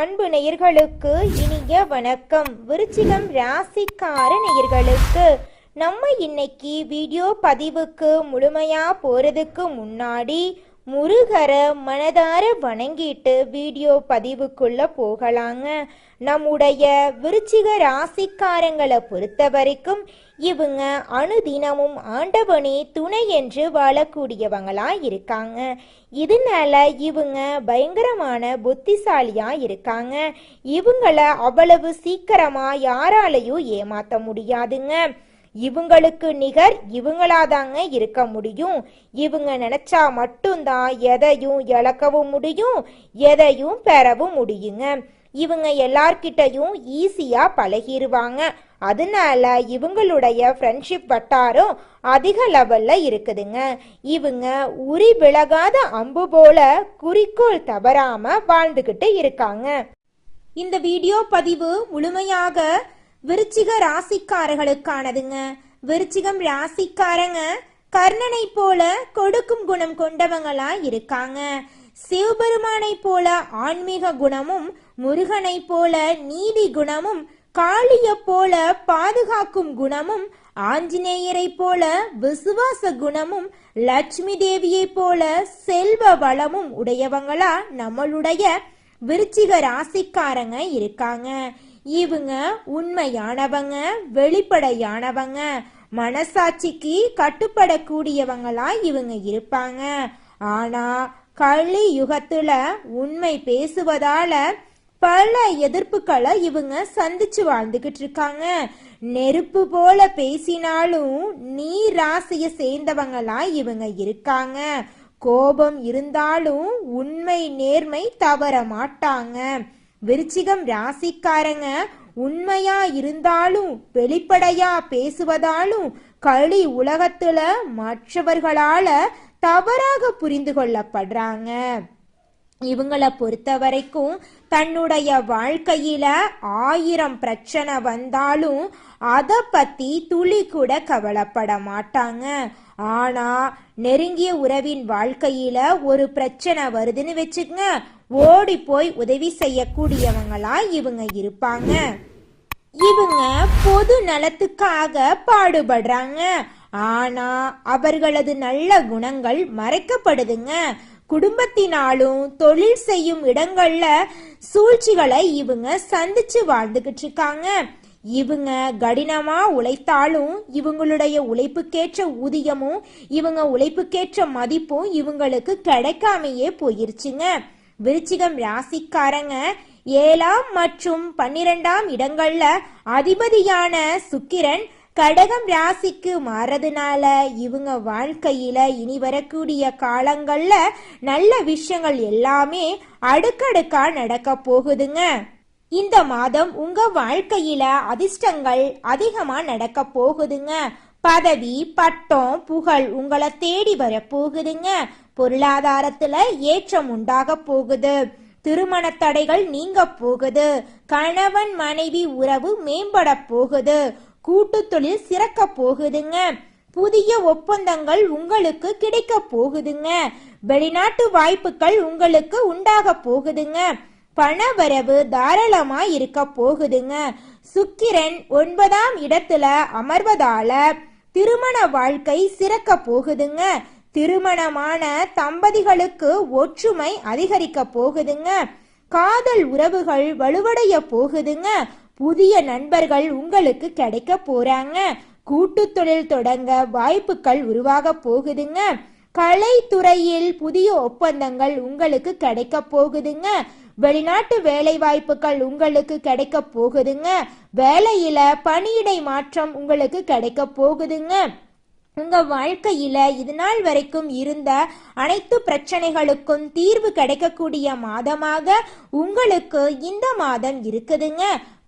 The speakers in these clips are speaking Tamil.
அன்பு நேயர்களுக்கு இனிய வணக்கம். விருச்சிகம் ராசிக்கார நேயர்களுக்கு நம்ம இன்னைக்கு வீடியோ பதிவுக்கு முழுமையா போறதுக்கு முன்னாடி முருகரை மனதார வணங்கிட்டு வீடியோ பதிவுக்குள்ள போகலாங்க. நம்முடைய விருச்சிக ராசிக்காரங்களை பொறுத்த வரைக்கும் இவங்க அனுதினமும் ஆண்டவனே துணை என்று வாழக்கூடியவங்களா இருக்காங்க. இதனால இவங்க பயங்கரமான புத்திசாலியா இருக்காங்க. இவங்கள அவ்வளவு சீக்கிரமா யாராலையும் ஏமாத்த முடியாதுங்க. இவங்களுக்கு நிகர் இவங்களாதாங்க இருக்க முடியும். இவங்க நினைச்சா மட்டும்தான் எதையும் இழக்கவும் முடியும், எதையும் பெறவும் முடியுங்க. இவங்க எல்லார்கிட்டையும் ஈஸியா பழகிடுவாங்க. அதனால இவங்களுடைய ஃப்ரெண்ட்ஷிப் வட்டாரம் அதிக லெவல்ல இருக்குதுங்க. இவங்க உரி விலகாத அம்பு போல குறிக்கோள் தவறாம வாழ்ந்துகிட்டு இருக்காங்க. இந்த வீடியோ பதிவு முழுமையாக விருச்சிக ராசிக்காரர்களுக்கானதுங்க. விருச்சிகம் ராசிக்காரங்க கர்ணனை போல கொடுக்கும் குணம் கொண்டவங்களா இருக்காங்க. சிவபெருமானை போல ஆன்மீக குணமும், முருகனை போல நீதி குணமும், காளிய போல பாதுகாக்கும் குணமும், ஆஞ்சநேயரை போல விசுவாச குணமும், லட்சுமி தேவியை போல செல்வ வளமும் உடையவங்களா நம்மளுடைய விருச்சிக ராசிக்காரங்க இருக்காங்க. இவங்க உண்மையானவங்க, வெளிப்படையானவங்க, மனசாட்சிக்கு கட்டுப்படக்கூடியவங்களா இவங்க இருப்பாங்க. ஆனா கலி யுகத்துல உண்மை பேசுவதால பல எதிர்ப்புகளை இவங்க சந்திச்சு வாழ்ந்துகிட்டு இருக்காங்க. நெருப்பு போல பேசினாலும் நீர் ராசியை சேர்ந்தவங்களா இவங்க இருக்காங்க. கோபம் இருந்தாலும் உண்மை நேர்மை தவற மாட்டாங்க. விருச்சிகம் ராசிக்காரங்க உண்மையா இருந்தாலும் வெளிப்படையா பேசுவதாலும் கலி உலகத்துல மற்றவர்களால தவறாக புரிந்து கொள்ளப்படுறாங்க. இவங்களை பொறுத்த வரைக்கும் தன்னுடைய வாழ்க்கையில 1000 பிரச்சனை வந்தாலும் அதை பத்தி துளி கூட கவலைப்பட மாட்டாங்க. ஆனா நெருங்கிய உறவின் வாழ்க்கையில ஒரு பிரச்சனை வருதுன்னு வச்சுக்கங்க, ஓடி போய் உதவி செய்யக்கூடியவங்களா இவங்க இருப்பாங்க. இவங்க பொது நலத்துக்காக பாடுபடுறாங்க. ஆனா அவர்களது நல்ல குணங்கள் மறைக்கப்படுதுங்க. குடும்பத்தினாலும் தொழில் செய்யும் இடங்கள்ல சூழ்ச்சிகளை இவங்க சந்திச்சு வாழ்ந்துகிட்டு இருக்காங்க. இவங்க கடினமா உழைத்தாலும் இவங்களுடைய உழைப்புக்கேற்ற ஊதியமும் இவங்க உழைப்புக்கேற்ற மதிப்பும் இவங்களுக்கு கிடைக்காமையே போயிருச்சுங்க. விருச்சிகம் ராசிக்காரங்க 7ஆம் மற்றும் 12ஆம் இடங்கள்ல அதிபதியான சுக்கிரன் கடகம் ராசிக்கு மாறதுனால இவங்க வாழ்க்கையில இனி வரக்கூடிய காலங்கள்ல நல்ல விஷயங்கள் எல்லாமே அடுக்கடுக்கா நடக்க போகுதுங்க. இந்த மாதம் உங்க வாழ்க்கையில அதிர்ஷ்டங்கள் அதிகமா நடக்க போகுதுங்க. பதவி, பட்டம், புகழ் உங்களை தேடி வர போகுதுங்க. பொருளாதாரத்துல ஏற்றம் உண்டாக போகுது. திருமண தடைகள் நீங்க போகுது. கணவன் மனைவி உறவு மேம்பட போகுது. கூட்டு தொழில் சிறக்க போகுதுங்க. புதிய ஒப்பந்தங்கள் உங்களுக்கு கிடைக்க போகுதுங்க. வெளிநாட்டு வாய்ப்புகள் உங்களுக்கு உண்டாக போகுதுங்க. பணவரவு தாராளமா இருக்க போகுதுங்க. சுக்கிரன் 9ஆம் இடத்துல அமர்வதால திருமண வாழ்க்கை சிறக்க போகுதுங்க. திருமணமான தம்பதிகளுக்கு ஒற்றுமை அதிகரிக்க போகுதுங்க. காதல் உறவுகள் வலுவடைய போகுதுங்க. புதிய நண்பர்கள் உங்களுக்கு கிடைக்க போறாங்க. கூட்டு தொழில் தொடங்க வாய்ப்புகள் உருவாக போகுதுங்க. கலைத்துறையில் புதிய ஒப்பந்தங்கள் உங்களுக்கு கிடைக்க போகுதுங்க. வெளிநாட்டு வேலை வாய்ப்புகள் உங்களுக்கு கிடைக்க போகுதுங்க. வேலையில பணியிடை மாற்றம் உங்களுக்கு கிடைக்க போகுதுங்க. உங்க வாழ்க்கையில இதுநாள் வரைக்கும் இருந்த அனைத்து பிரச்சனைகளுக்கும் தீர்வு கிடைக்கக்கூடிய மாதமாக உங்களுக்கு இந்த மாதம் இருக்குதுங்க.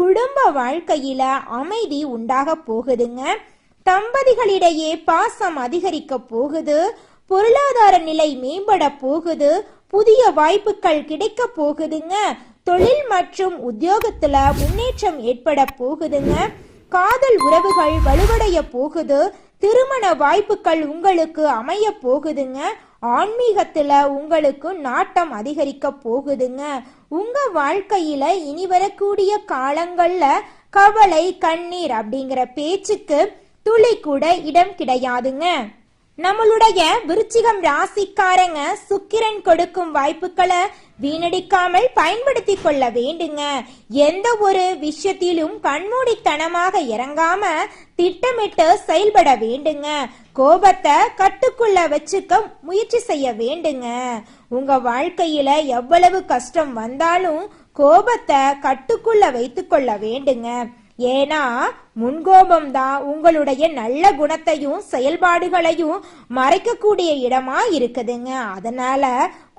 குடும்ப வாழ்க்கையில அமைதி உண்டாக போகுதுங்க. தம்பதிகளிடையே பாசம் அதிகரிக்க போகுது. பொருளாதார நிலை மேம்பட போகுது. புதிய வாய்ப்புகள் கிடைக்க போகுதுங்க. தொழில் மற்றும் உத்தியோகத்துல முன்னேற்றம் ஏற்பட போகுதுங்க. காதல் உறவுகள் வலுவடைய போகுது. திருமண வாய்ப்புகள் உங்களுக்கு அமைய போகுதுங்க. ஆன்மீகத்துல உங்களுக்கு நாட்டம் அதிகரிக்க போகுதுங்க. உங்க வாழ்க்கையில இனி வரக்கூடிய காலங்கள்ல கவலை கண்ணீர் அப்படிங்கிற பேச்சுக்கு துளி கூட இடம் கிடையாதுங்க. நம்மளுடைய விருச்சிகம் ராசிக்காரங்க சுக்கிரன் கொடுக்கும் வாய்ப்புகளை வீணடிக்காமல் பயன்படுத்தி கொள்ள வேண்டுங்க. எந்த ஒரு விஷயத்திலும் கண்மூடித்தனமாக இறங்காம திட்டமிட்டு செயல்பட வேண்டுங்க. கோபத்தை கட்டுக்குள்ள வச்சுக்க முயற்சி செய்ய வேண்டுங்க. உங்க வாழ்க்கையில எவ்வளவு கஷ்டம் வந்தாலும் கோபத்தை கட்டுக்குள்ள வைத்து கொள்ள வேண்டுங்க. ஏன்னா முன்கோபம் தான் உங்களுடைய நல்ல குணத்தையும் செயல்பாடுகளையும் மறைக்கக்கூடிய இடமா இருக்குதுங்க. அதனால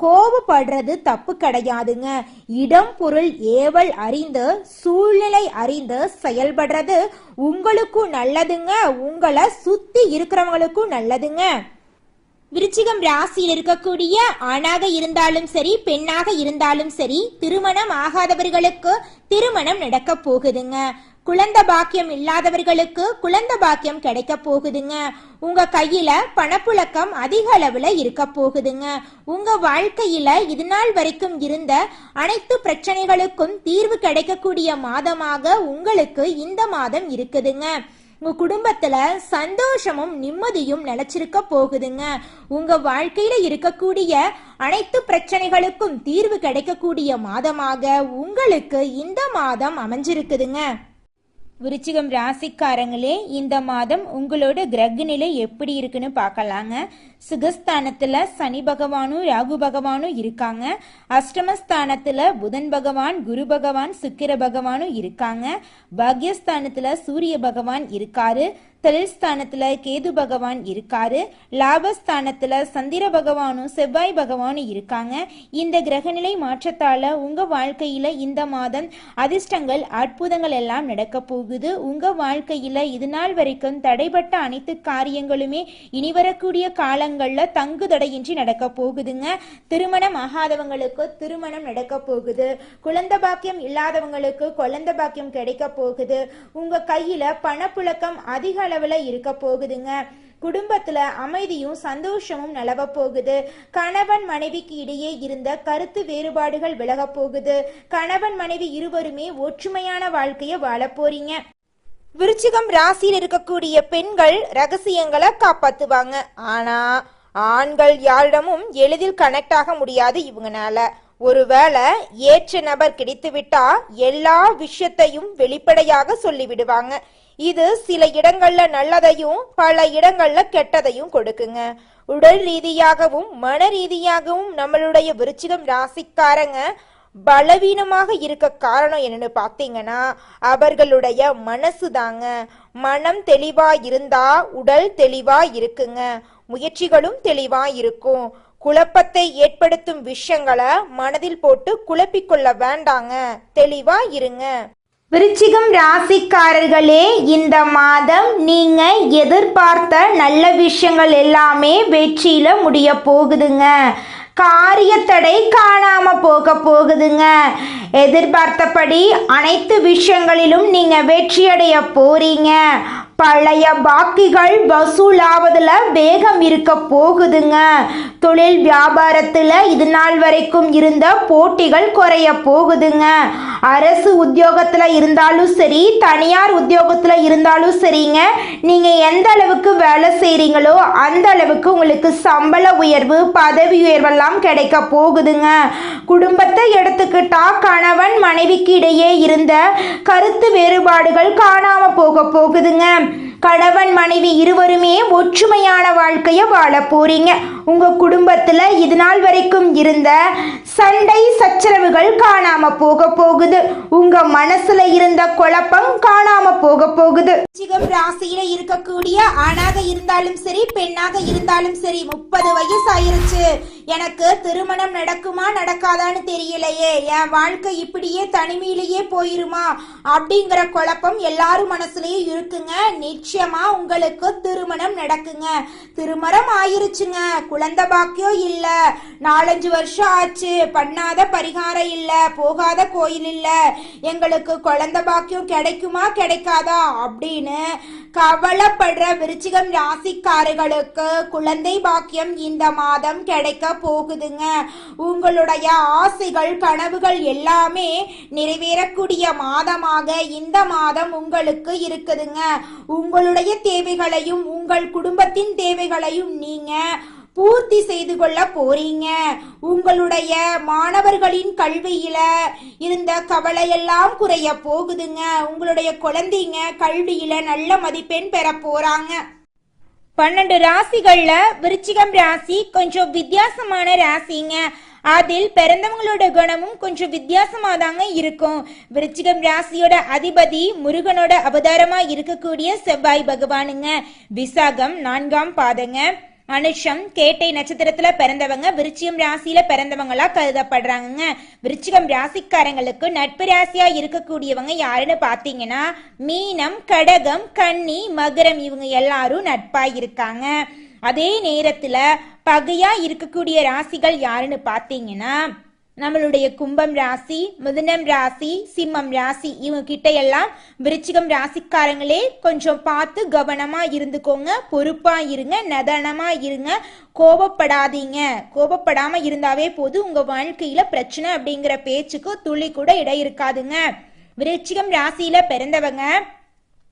கோபப்படுறது தப்பு கிடையாதுங்க. இடம் பொருள் ஏவல் அறிந்து சூழ்நிலை அறிந்து செயல்படுறது உங்களுக்கும் நல்லதுங்க, உங்களை சுத்தி இருக்கிறவங்களுக்கும் நல்லதுங்க. விருச்சிகம் ராசியில் இருக்கக்கூடிய ஆணாக இருந்தாலும் சரி பெண்ணாக இருந்தாலும் சரி திருமணம் ஆகாதவர்களுக்கு திருமணம் நடக்க போகுதுங்க. குழந்தை பாக்கியம் இல்லாதவர்களுக்கு குழந்தை பாக்கியம் கிடைக்க போகுதுங்க. உங்க கையில பணப்புழக்கம் அதிக அளவுல இருக்க போகுதுங்க. உங்க வாழ்க்கையில இது நாள் வரைக்கும் இருந்த அனைத்து பிரச்சனைகளுக்கும் தீர்வு கிடைக்கக்கூடிய மாதமாக உங்களுக்கு இந்த மாதம் இருக்குதுங்க. உங்க குடும்பத்துல சந்தோஷமும் நிம்மதியும் நிலைச்சிருக்க போகுதுங்க. உங்க வாழ்க்கையில இருக்கக்கூடிய அனைத்து பிரச்சனைகளுக்கும் தீர்வு கிடைக்கக்கூடிய மாதமாக உங்களுக்கு இந்த மாதம் அமைஞ்சிருக்குதுங்க. விருச்சிகம் ராசிக்காரங்களே, இந்த மாதம் உங்களோட கிரக நிலை எப்படி இருக்குன்னு பார்க்கலாங்க. சுகஸ்தானத்துல சனி பகவானும் ராகு பகவானும் இருக்காங்க. அஷ்டமஸ்தானத்துல புதன் பகவான் குரு பகவான் சுக்கிர பகவானும் இருக்காங்க. பாக்யஸ்தானத்துல சூரிய பகவான் இருக்காரு. தொழில்ஸ்தானத்துல கேது பகவான் இருக்காரு. லாபஸ்தானத்துல சந்திர பகவானும் செவ்வாய் பகவானும் இருக்காங்க. இந்த கிரகநிலை மாற்றத்தால உங்க வாழ்க்கையில இந்த மாதம் அதிர்ஷ்டங்கள் அற்புதங்கள் எல்லாம் நடக்க போகுது. உங்க வாழ்க்கையில இது நாள் வரைக்கும் தடைப்பட்ட அனைத்து காரியங்களுமே இனி வரக்கூடிய காலங்கள்ல தங்கு தடையின்றி நடக்க போகுதுங்க. திருமணம் ஆகாதவங்களுக்கு திருமணம் நடக்க போகுது. குழந்தை பாக்கியம் இல்லாதவங்களுக்கு குழந்தை பாக்கியம் கிடைக்க போகுது. உங்க கையில பணப்புழக்கம் அதிக அளவுல இருக்க போகுதுங்க. குடும்பத்துல அமைதியும் சந்தோஷமும் நிலவ போகுது. கணவன் மனைவிக்கு இடையே இருந்த கருத்து வேறுபாடுகள் விலக போகுது. கணவன் மனைவி இருவருமே ஒற்றுமையான வாழ்க்கைய வாழ போறீங்க. விருச்சிகம் ராசியில் இருக்கக்கூடிய பெண்கள் ரகசியங்களை காப்பாத்துவாங்க. ஆனா ஆண்கள் யாரிடமும் எளிதில் கனெக்ட் ஆக முடியாது இவங்கனால. ஒருவேளை ஏற்ற நபர் கிடைத்து விட்டா எல்லா விஷயத்தையும் வெளிப்படையாக சொல்லிவிடுவாங்க. இது சில இடங்கள்ல நல்லதையும் பல இடங்கள்ல கெட்டதையும் கொடுக்குங்க. உடல் ரீதியாகவும் மன ரீதியாகவும் நம்மளுடைய விருச்சிகம் ராசிக்காரங்க பலவீனமாக இருக்க காரணம் என்னன்னு பார்த்தீங்கன்னா அவர்களுடைய மனசு தாங்க. மனம் தெளிவா இருந்தா உடல் தெளிவா இருக்குங்க. முயற்சிகளும் தெளிவா இருக்கும். குழப்பத்தை ஏற்படுத்தும் விஷயங்களை மனதில் போட்டு குழப்பிக்கொள்ள வேண்டாங்க. தெளிவா இருங்க. விருச்சிகம் ராசிக்காரர்களே, இந்த மாதம் நீங்க எதிர்பார்த்த நல்ல விஷயங்கள் எல்லாமே வெற்றியில முடிய போகுதுங்க. காரியத்தடை காணாம போக போகுதுங்க. எதிர்பார்த்தபடி அனைத்து விஷயங்களிலும் நீங்க வெற்றியடைய போறீங்க. பழைய பாக்கிகள் வசூலாவதுல வேகம் இருக்க போகுதுங்க. தொழில் வியாபாரத்துல இது நாள் வரைக்கும் இருந்த போட்டிகள் குறைய போகுதுங்க. அரசு உத்தியோகத்துல இருந்தாலும் சரி தனியார் உத்தியோகத்துல இருந்தாலும் சரிங்க, நீங்க எந்த அளவுக்கு வேலை செய்றீங்களோ அந்த அளவுக்கு உங்களுக்கு சம்பள உயர்வு பதவி உயர்வெல்லாம் கிடைக்க போகுதுங்க. குடும்பத்தை எடுத்துக்கிட்டா கணவன் மனைவிக்கு இடையே இருந்த கருத்து வேறுபாடுகள் காணாம போக போகுதுங்க. கணவன் மனைவி இருவருமே ஒற்றுமையான வாழ்க்கைய வாழ போறீங்க. உங்க குடும்பத்துல இது நாள் வரைக்கும் இருந்த சண்டை சச்சரவுகள் காணாம போக போகுது. உங்க மனசுல இருந்த குழப்பம் காணாம போக போகுது. விருச்சிகம் ராசியில இருக்கக்கூடிய ஆணாக இருந்தாலும் சரி பெண்ணாக இருந்தாலும் சரி 30 வயசு ஆயிருச்சு, எனக்கு திருமணம் நடக்குமா நடக்காதான்னு தெரியலையே, என் வாழ்க்கை இப்படியே தனிமையிலேயே போயிருமா அப்படிங்கிற குழப்பம் எல்லாரும் மனசுலயும் இருக்குங்க. நிச்சயமா உங்களுக்கு திருமணம் நடக்குங்க. திருமணம் ஆயிருச்சுங்க, குழந்தை பாக்கியம் இல்ல, 4-5 வருஷம் ஆச்சு, பண்ணாத பரிகாரம் இல்ல, போகாத கோயில் இல்ல, எங்களுக்கு குழந்தை பாக்கியம் கிடைக்குமா கிடைக்காதா அப்படின்னு கவலைப்படுற விருச்சிகம் ராசிக்காரர்களுக்கு குழந்தை பாக்கியம் இந்த மாதம் கிடைக்க போகுதுங்க. உங்களுடைய ஆசைகள் கனவுகள் எல்லாமே நிறைவேறக்கூடிய மாதமாக இந்த மாதம் உங்களுக்கு இருக்குதுங்க. உங்களுடைய தேவைகளையும் உங்கள் குடும்பத்தின் தேவைகளையும் நீங்க பூர்த்தி செய்து கொள்ள போறீங்க. உங்களுடைய மாணவர்களின் கல்வியில இருந்த கவலையெல்லாம் குறைய போகுதுங்க. உங்களுடைய குழந்தைங்க கல்வியில நல்ல மதிப்பெண் பெற போறாங்க. 12 ராசிகள்ல விருச்சிகம் ராசி கொஞ்சம் வித்தியாசமான ராசிங்க. அதில் பிறந்தவங்களோட குணமும் கொஞ்சம் வித்தியாசமா தாங்க இருக்கும். விருச்சிகம் ராசியோட அதிபதி முருகனோட அவதாரமா இருக்கக்கூடிய செவ்வாய் பகவானுங்க. விசாகம் 4ஆம் பாதங்க. அனுஷம் கேட்டை நட்சத்திரத்துல பிறந்தவங்க விருச்சிகம் ராசியில பிறந்தவங்களா கருதப்படுறாங்க. விருச்சிகம் ராசிக்காரங்களுக்கு நட்பு ராசியா இருக்கக்கூடியவங்க யாருன்னு பாத்தீங்கன்னா மீனம், கடகம், கன்னி, மகரம் இவங்க எல்லாரும் நட்பா இருக்காங்க. அதே நேரத்துல பகையா இருக்கக்கூடிய ராசிகள் யாருன்னு பாத்தீங்கன்னா நம்மளுடைய கும்பம் ராசி, மிதுனம் ராசி, சிம்மம் ராசி இவங்க கிட்ட எல்லாம் விருச்சிகம் ராசிக்காரங்களே கொஞ்சம் பார்த்து கவனமா இருந்துக்கோங்க. பொறுப்பா இருங்க, நிதானமா இருங்க, கோபப்படாதீங்க. கோபப்படாம இருந்தாவே போது உங்க வாழ்க்கையில பிரச்சனை அப்படிங்கிற பேச்சுக்கு துளி கூட இடம் இருக்காதுங்க. விருச்சிகம் ராசியில பிறந்தவங்க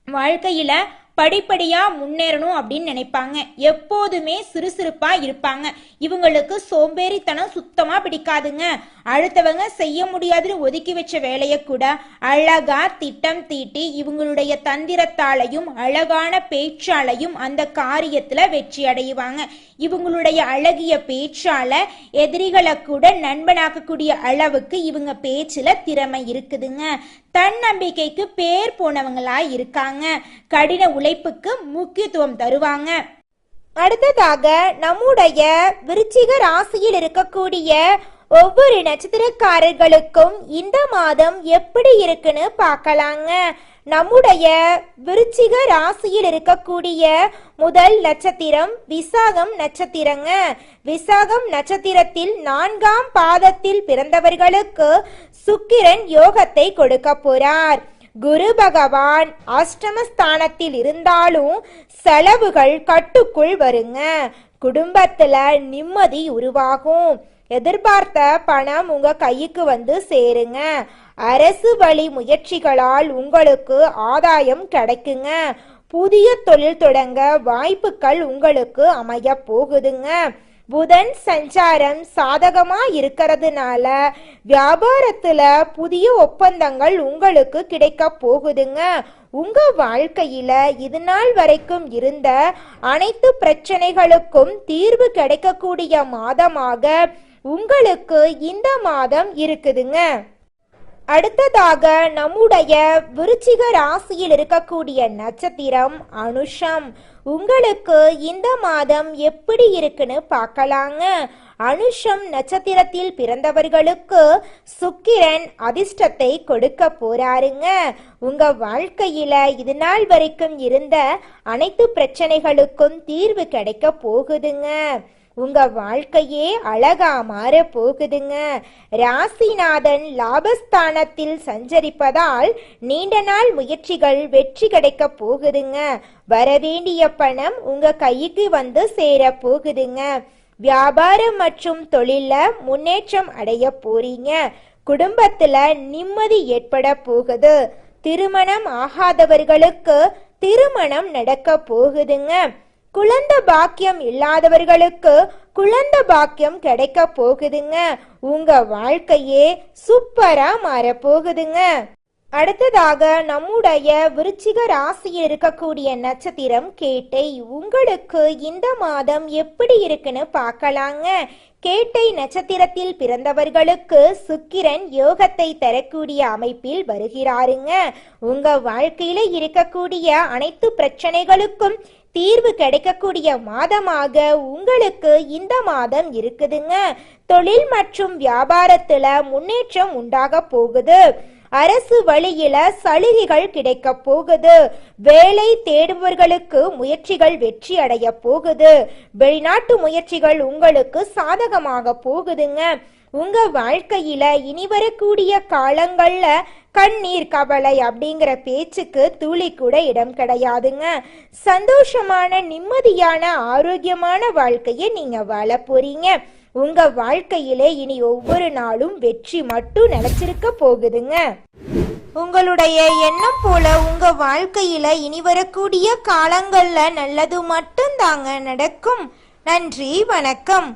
வாழ்க்கையில படிப்படியா முன்னேறணும் அப்படின்னு நினைப்பாங்க. எப்போதுமே சுறுசுறுப்பா இருப்பாங்க. இவங்களுக்கு சோம்பேறித்தனம் சுத்தமா பிடிக்காதுங்க. அடுத்தவங்க செய்ய முடியாதுன்னு ஒதுக்கி வச்ச வேலையை கூட அழகா திட்டம் தீட்டி இவங்களுடைய தந்திரத்தாலையும் அழகான பேச்சாலையும் அந்த காரியத்துல வெற்றி அடைவாங்க. இவங்களுடைய அழகிய பேச்சால எதிரிகளை கூட நண்பனாக்கக்கூடிய அளவுக்கு இவங்க பேச்சுல திறமை இருக்குதுங்க. தன்னம்பிக்கைக்கு பேர் போனவங்களா இருக்காங்க. கடின உழைப்புக்கு முக்கியத்துவம் தருவாங்க. அடுத்ததாக நம்முடைய விருச்சிக ராசியில் இருக்கக்கூடிய ஒவ்வொரு நட்சத்திரக்காரர்களுக்கும் இந்த மாதம் எப்படி இருக்குன்னு பார்க்கலாங்க. நம்முடைய விருச்சிக ராசியில் இருக்கக்கூடிய முதல் நட்சத்திரம் விசாகம் நட்சத்திரங்க. விசாகம் நட்சத்திரத்தில் 4ஆம் பாதத்தில் பிறந்தவர்களுக்கு சுக்கிரன் யோகத்தை கொடுக்க போறார். குரு பகவான் அஷ்டமஸ்தானத்தில் இருந்தாலும் செலவுகள் கட்டுக்குள் வருங்க. குடும்பத்துல நிம்மதி உருவாகும். எதிர்பார்த்த பணம் உங்க கைக்கு வந்து சேருங்க. அரசு வழி முயற்சிகளால் உங்களுக்கு ஆதாயம் கிடைக்குங்க. புதிய தொழில் தொடங்க வாய்ப்புகள் உங்களுக்கு அமைய போகுதுங்க. புதன் சஞ்சாரம் சாதகமா இருக்கிறதுனால வியாபாரத்துல புதிய ஒப்பந்தங்கள் உங்களுக்கு கிடைக்க போகுதுங்க. உங்க வாழ்க்கையில இது நாள் வரைக்கும் இருந்த அனைத்து பிரச்சனைகளுக்கும் தீர்வு கிடைக்கக்கூடிய மாதமாக உங்களுக்கு இந்த மாதம் இருக்குதுங்க. அடுத்ததாக நம்முடைய விருச்சிக ராசியில் இருக்கக்கூடிய நட்சத்திரம் அனுஷம். உங்களுக்கு இந்த மாதம் எப்படி இருக்குன்னு பார்க்கலாங்க. அனுஷம் நட்சத்திரத்தில் பிறந்தவர்களுக்கு சுக்கிரன் அதிர்ஷ்டத்தை கொடுக்க போறாருங்க. உங்க வாழ்க்கையில இது நாள் வரைக்கும் இருந்த அனைத்து பிரச்சனைகளுக்கும் தீர்வு கிடைக்க போகுதுங்க. உங்க வாழ்க்கையே அழகா மாற போகுதுங்க. ராசிநாதன் லாபஸ்தானத்தில் சஞ்சரிப்பதால் நீண்ட நாள் முயற்சிகள் வெற்றி கிடைக்க போகுதுங்க. வரவேண்டிய பணம் உங்க கைக்கு வந்து சேர போகுதுங்க. வியாபாரம் மற்றும் தொழில முன்னேற்றம் அடைய போறீங்க. குடும்பத்துல நிம்மதி ஏற்பட போகுது. திருமணம் ஆகாதவர்களுக்கு திருமணம் நடக்க போகுதுங்க. குழந்தை பாக்கியம் இல்லாதவர்களுக்கு குழந்தை பாக்கியம் கிடைக்க போகுதுங்க. உங்க வாழ்க்கையே சூப்பரா மாற போகுதுங்க. அடுத்ததாக நம்முடைய விருச்சிக ராசியில் இருக்கக்கூடிய நட்சத்திரம் கேட்டை. உங்களுக்கு இந்த மாதம் எப்படி இருக்குன்னு பார்க்கலாங்க. கேட்டை நட்சத்திரத்தில் பிறந்தவர்களுக்கு சுக்கிரன் யோகத்தை தரக்கூடிய அமைப்பில் வருகிறாருங்க. உங்க வாழ்க்கையில இருக்கக்கூடிய அனைத்து பிரச்சனைகளுக்கும் தீர்வு கிடைக்கக்கூடிய மாதமாக உங்களுக்கு இந்த மாதம் இருக்குதுங்க. தொழில் மற்றும் வியாபாரத்துல முன்னேற்றம் உண்டாக போகுது. அரசு வழியில சலுகைகள் கிடைக்க போகுது. வேலை தேடுபவர்களுக்கு முயற்சிகள் வெற்றி அடைய போகுது. வெளிநாட்டு முயற்சிகள் உங்களுக்கு சாதகமாக போகுதுங்க. உங்க வாழ்க்கையில இனி வரக்கூடிய காலங்கள்ல கண்ணீர், கவலை அப்படிங்கிற பேச்சுக்கு துளி கூட இடம் கிடையாதுங்க. சந்தோஷமான, நிம்மதியான, ஆரோக்கியமான வாழ்க்கையை நீங்க வாழ போறீங்க. உங்க வாழ்க்கையிலே இனி ஒவ்வொரு நாளும் வெற்றி மட்டும் நிலைச்சிருக்க போகுதுங்க. உங்களுடைய எண்ணம் போல உங்க வாழ்க்கையில இனி வரக்கூடிய காலங்கள்ல நல்லது மட்டும் தாங்க நடக்கும். நன்றி, வணக்கம்.